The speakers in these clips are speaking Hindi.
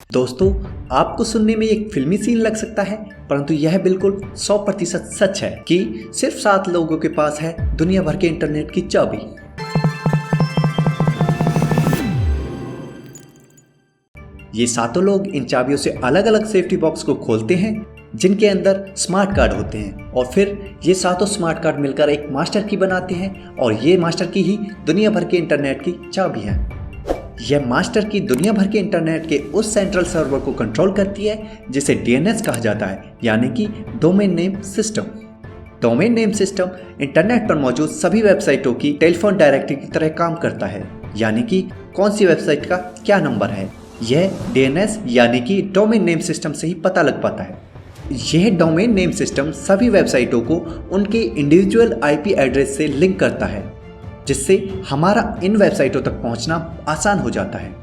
दोस्तों, आपको सुनने में एक फिल्मी सीन लग सकता है, परंतु यह बिल्कुल 100% सच है कि सिर्फ 7 लोगों के पास है दुनिया भर के इंटरनेट की चाबी। ये सातों लोग इन चाबियों से अलग अलग सेफ्टी बॉक्स को खोलते हैं जिनके अंदर स्मार्ट कार्ड होते हैं, और फिर ये सातों स्मार्ट कार्ड मिलकर एक मास्टर की बनाते हैं, और ये मास्टर की ही दुनिया भर के इंटरनेट की चाबी है। यह मास्टर की दुनिया भर के इंटरनेट के उस सेंट्रल सर्वर को कंट्रोल करती है जिसे डीएनएस कहा जाता है, यानी कि domain name system. Domain name system internet पर मौजूद सभी वेबसाइटों की टेलीफोन डायरेक्टरी की तरह काम करता है, यानी कि कौन सी वेबसाइट का क्या नंबर है, यह डीएनएस यानी कि डोमेन नेम सिस्टम से ही पता लग पाता है। यह डोमेन नेम सिस्टम सभी वेबसाइटों को उनके इंडिविजुअल आईपी एड्रेस से लिंक करता है, जिससे हमारा इन वेबसाइटों तक पहुंचना आसान हो जाता है।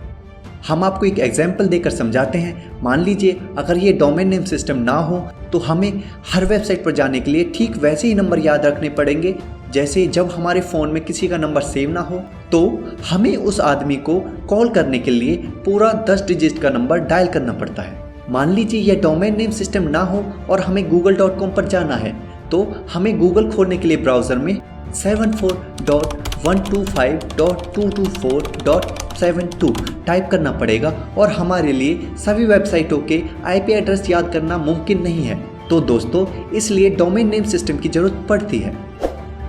हम आपको एक एग्जाम्पल देकर समझाते हैं। मान लीजिए अगर ये डोमेन नेम सिस्टम ना हो तो हमें हर वेबसाइट पर जाने के लिए ठीक वैसे ही नंबर याद रखने पड़ेंगे जैसे जब हमारे फ़ोन में किसी का नंबर सेव ना हो तो हमें उस आदमी को कॉल करने के लिए पूरा 10 डिजिट का नंबर डायल करना पड़ता है। मान लीजिए यह डोमेन नेम सिस्टम ना हो और हमें google.com पर जाना है, तो हमें गूगल खोलने के लिए ब्राउज़र में 74.125.224.72 टाइप करना पड़ेगा, और हमारे लिए सभी वेबसाइटों के आईपी एड्रेस याद करना मुमकिन नहीं है। तो दोस्तों, इसलिए डोमेन नेम सिस्टम की ज़रूरत पड़ती है।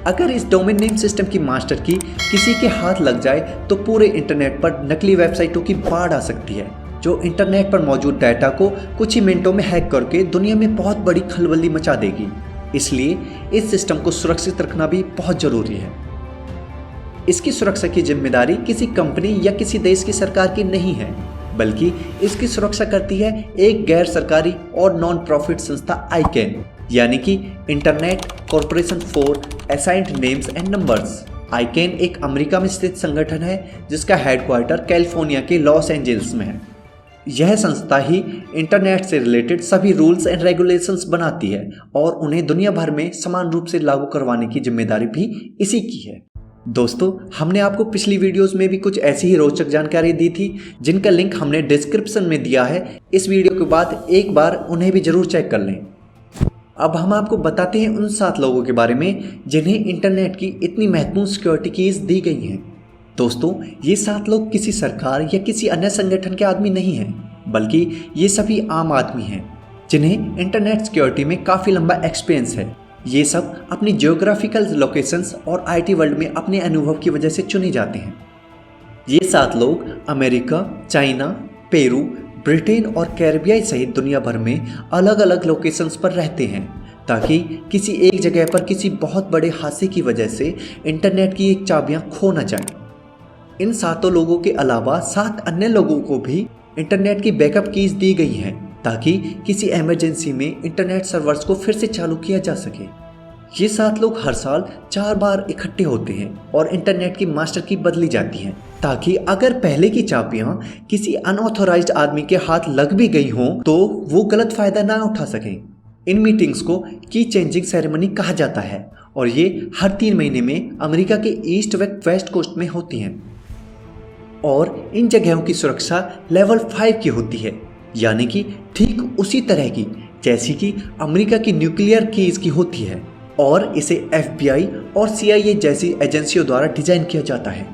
अगर इस डोमेन नेम सिस्टम की मास्टर की किसी के हाथ लग जाए तो पूरे इंटरनेट पर नकली वेबसाइटों की बाढ़ आ सकती है, जो इंटरनेट पर मौजूद डाटा को कुछ ही मिनटों में हैक करके दुनिया में बहुत बड़ी खलबली मचा देगी। इसलिए इस सिस्टम को सुरक्षित रखना भी बहुत ज़रूरी है। इसकी सुरक्षा की जिम्मेदारी किसी कंपनी या किसी देश की सरकार की नहीं है, बल्कि इसकी सुरक्षा करती है एक गैर सरकारी और नॉन प्रॉफिट संस्था ICANN, यानी कि internet corporation for assigned names and numbers. ICANN एक अमेरिका में स्थित संगठन है जिसका हेडक्वार्टर कैलिफोर्निया के लॉस एंजल्स में है। यह संस्था ही इंटरनेट से रिलेटेड सभी रूल्स एंड रेगुलेशंस बनाती है, और उन्हें दुनिया भर में समान रूप से लागू करवाने की जिम्मेदारी भी इसी की है। दोस्तों, हमने आपको पिछली वीडियोस में भी कुछ ऐसी ही रोचक जानकारी दी थी, जिनका लिंक हमने डिस्क्रिप्शन में दिया है। इस वीडियो के बाद एक बार उन्हें भी जरूर चेक कर लें। अब हम आपको बताते हैं उन 7 लोगों के बारे में जिन्हें इंटरनेट की इतनी महत्वपूर्ण सिक्योरिटी कीज दी गई हैं। दोस्तों, ये 7 लोग किसी सरकार या किसी अन्य संगठन के आदमी नहीं हैं, बल्कि ये सभी आम आदमी हैं जिन्हें इंटरनेट सिक्योरिटी में काफ़ी लंबा एक्सपीरियंस है। ये सब अपनी जियोग्राफिकल लोकेशंस और आईटी वर्ल्ड में अपने अनुभव की वजह से चुने जाते हैं। ये 7 लोग अमेरिका, चाइना, पेरू, ब्रिटेन और कैरिबिया सहित दुनिया भर में अलग अलग लोकेशंस पर रहते हैं, ताकि किसी एक जगह पर किसी बहुत बड़े हादसे की वजह से इंटरनेट की एक चाबियां खो न जाएं। इन 7 लोगों के अलावा 7 अन्य लोगों को भी इंटरनेट की बैकअप कीज दी गई हैं, ताकि किसी इमरजेंसी में इंटरनेट सर्वर्स को फिर से चालू किया जा सके। ये 7 लोग हर साल 4 बार इकट्ठे होते हैं और इंटरनेट की मास्टर की बदली जाती हैं, ताकि अगर पहले की चाबियां किसी अनऑथोराइज्ड आदमी के हाथ लग भी गई हों तो वो गलत फायदा ना उठा सकें। इन मीटिंग्स को की चेंजिंग सेरेमनी कहा जाता है, और ये हर 3 महीने में अमेरिका के ईस्ट व वेस्ट कोस्ट में होती हैं, और इन जगहों की सुरक्षा लेवल 5 की होती है, यानी कि ठीक उसी तरह की जैसी कि अमेरिका की न्यूक्लियर कीज की होती है, और इसे FBI और CIA जैसी एजेंसियों द्वारा डिजाइन किया जाता है।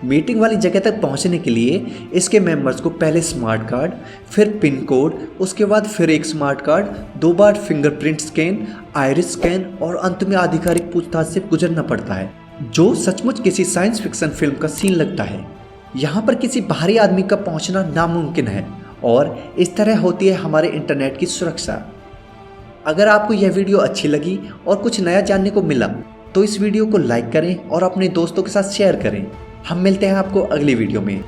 मीटिंग वाली जगह तक पहुंचने के लिए इसके मेंबर्स को पहले स्मार्ट कार्ड, फिर पिन कोड, उसके बाद फिर एक स्मार्ट कार्ड, 2 बार फिंगरप्रिंट स्कैन, आइरिस स्कैन और अंत में आधिकारिक पूछताछ से गुजरना पड़ता है, जो सचमुच किसी साइंस फिक्शन फिल्म का सीन लगता है। यहाँ पर किसी बाहरी आदमी का पहुँचना नामुमकिन है, और इस तरह होती है हमारे इंटरनेट की सुरक्षा। अगर आपको यह वीडियो अच्छी लगी और कुछ नया जानने को मिला तो इस वीडियो को लाइक करें और अपने दोस्तों के साथ शेयर करें। हम मिलते हैं आपको अगली वीडियो में।